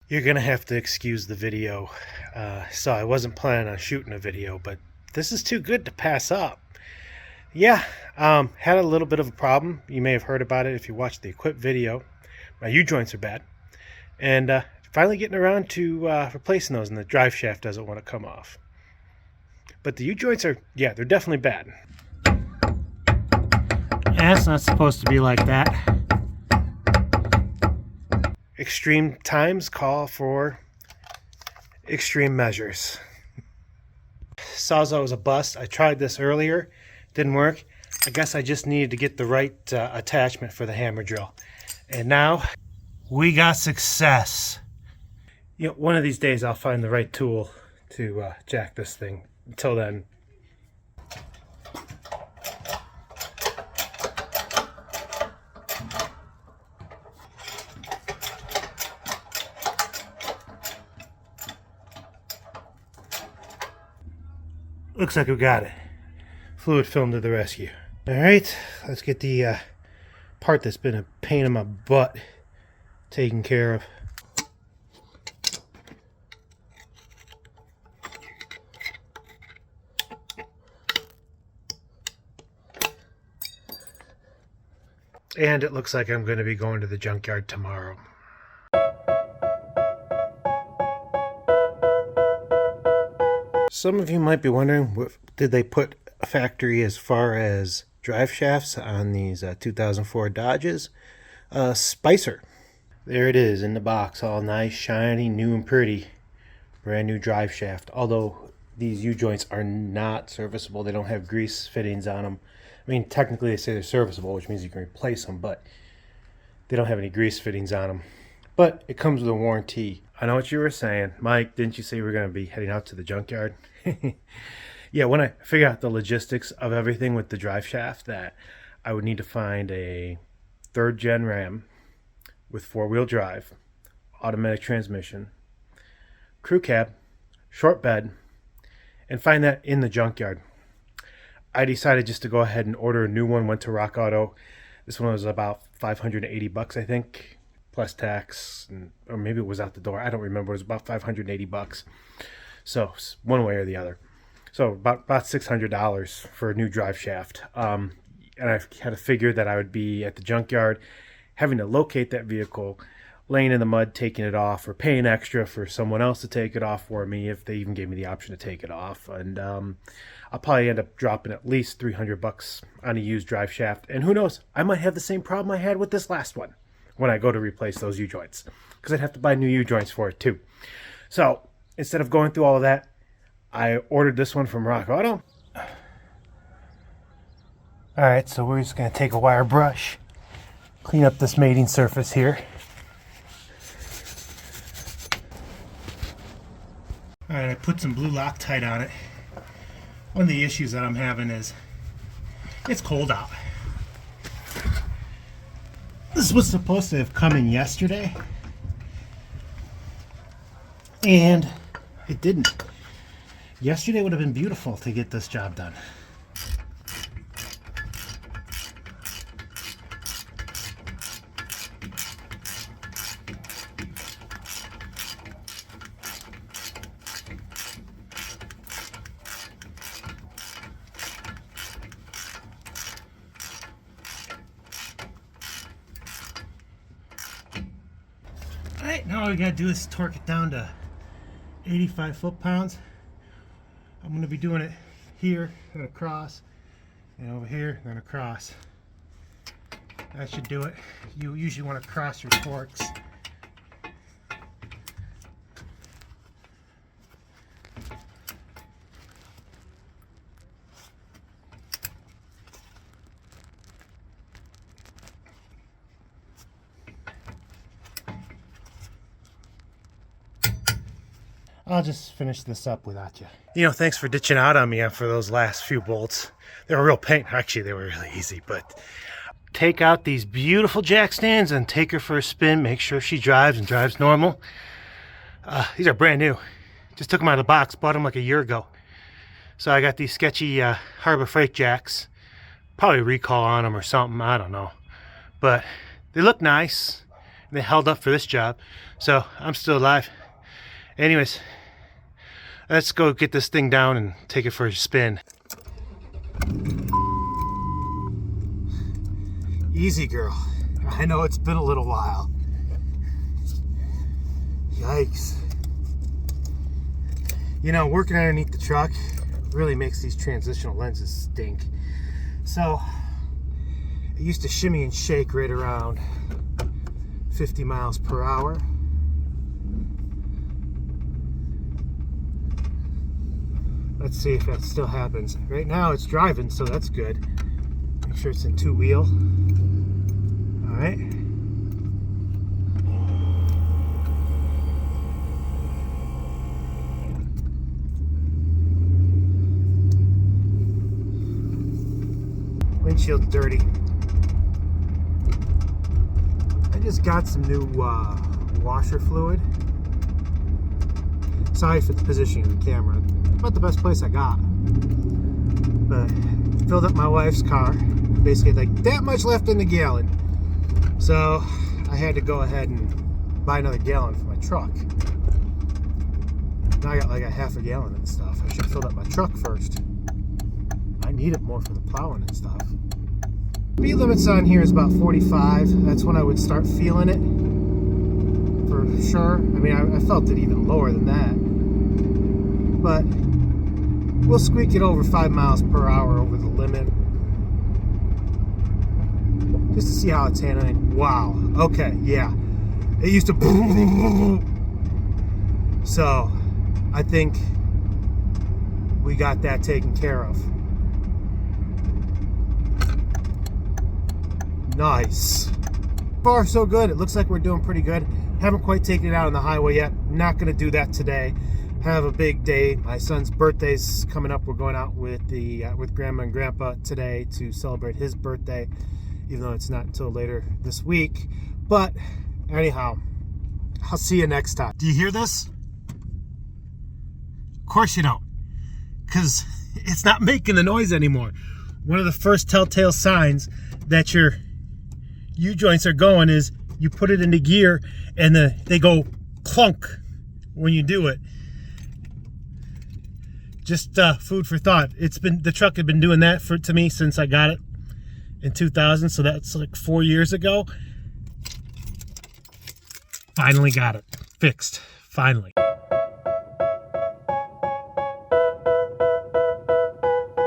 You're gonna have to excuse the video. So I wasn't planning on shooting a video, but this is too good to pass up. Yeah, had a little bit of a problem. You may have heard about it if you watched the equip video. My U-joints are bad. And finally getting around to replacing those, and the drive shaft doesn't want to come off. But the U-joints are, yeah, they're definitely bad. Yeah, it's not supposed to be like that. Extreme times call for extreme measures. Sawzall was a bust. I tried this earlier, didn't work. I guess I just needed to get the right attachment for the hammer drill. And now we got success. You know, one of these days I'll find the right tool to jack this thing. Until then, looks like we got it. Fluid film to the rescue. All right, let's get the part that's been a pain in my butt taken care of. And it looks like I'm going to be going to the junkyard tomorrow. Some of you might be wondering, did they put a factory as far as drive shafts on these 2004 Dodges? Spicer. There it is in the box, all nice, shiny, new and pretty. Brand new drive shaft. Although these U-joints are not serviceable. They don't have grease fittings on them. I mean, technically they say they're serviceable, which means you can replace them, but they don't have any grease fittings on them. But it comes with a warranty. I know what you were saying. Mike, didn't you say we were going to be heading out to the junkyard? Yeah, when I figure out the logistics of everything with the drive shaft, that I would need to find a 3rd gen Ram with 4-wheel drive, automatic transmission, crew cab, short bed, and find that in the junkyard. I decided just to go ahead and order a new one. Went to Rock Auto. This one was about $580, I think, plus tax, or maybe it was out the door. I don't remember. It was about $580. So one way or the other. So about $600 for a new drive shaft. And I had to figure that I would be at the junkyard, having to locate that vehicle, laying in the mud, taking it off, or paying extra for someone else to take it off for me if they even gave me the option to take it off. And I'll probably end up dropping at least $300 on a used drive shaft. And who knows, I might have the same problem I had with this last one when I go to replace those U-joints, because I'd have to buy new U-joints for it too. So instead of going through all of that, I ordered this one from Rock Auto. Alright, so we're just going to take a wire brush, clean up this mating surface here. Alright, I put some blue Loctite on it. One of the issues that I'm having is it's cold out. This was supposed to have come in yesterday, and it didn't. Yesterday would have been beautiful to get this job done. Alright, now all we gotta do is torque it down to 85 foot-pounds. I'm going to be doing it here and across, and over here and across. That should do it. You usually want to cross your torques. I'll just finish this up without you. You know, thanks for ditching out on me for those last few bolts. They were real pain. Actually, they were really easy, but take out these beautiful jack stands and take her for a spin. Make sure she drives and drives normal. These are brand new. Just took them out of the box. Bought them like a year ago. So I got these sketchy Harbor Freight jacks. Probably recall on them or something. I don't know. But they look nice. and they held up for this job. So I'm still alive. Anyways, let's go get this thing down and take it for a spin. Easy, girl. I know it's been a little while. Yikes. You know, working underneath the truck really makes these transitional lenses stink. So it used to shimmy and shake right around 50 miles per hour. Let's see if that still happens. Right now it's driving, so that's good. Make sure it's in two wheel. All right. Windshield's dirty. I just got some new washer fluid. Sorry for the positioning of the camera. About the best place I got. But filled up my wife's car. Basically like that much left in the gallon. So I had to go ahead and buy another gallon for my truck. Now I got like a half a gallon and stuff. I should have filled up my truck first. I need it more for the plowing and stuff. Speed limits on here is about 45. That's when I would start feeling it. For sure. I mean, I felt it even lower than that. But we'll squeak it over 5 miles per hour over the limit. Just to see how it's handling. Wow. Okay, yeah. It used to... So, I think we got that taken care of. Nice. Far so good. It looks like we're doing pretty good. Haven't quite taken it out on the highway yet. Not going to do that today. Have a big day. My son's birthday's coming up. We're going out with with Grandma and Grandpa today to celebrate his birthday, even though it's not until later this week. But anyhow, I'll see you next time. Do you hear this? Of course you don't, because it's not making the noise anymore. One of the first telltale signs that your U-joints are going is you put it into gear and they go clunk when you do it. Just food for thought. The truck had been doing that to me since I got it in 2000, so that's like 4 years ago. Finally got it fixed. Finally.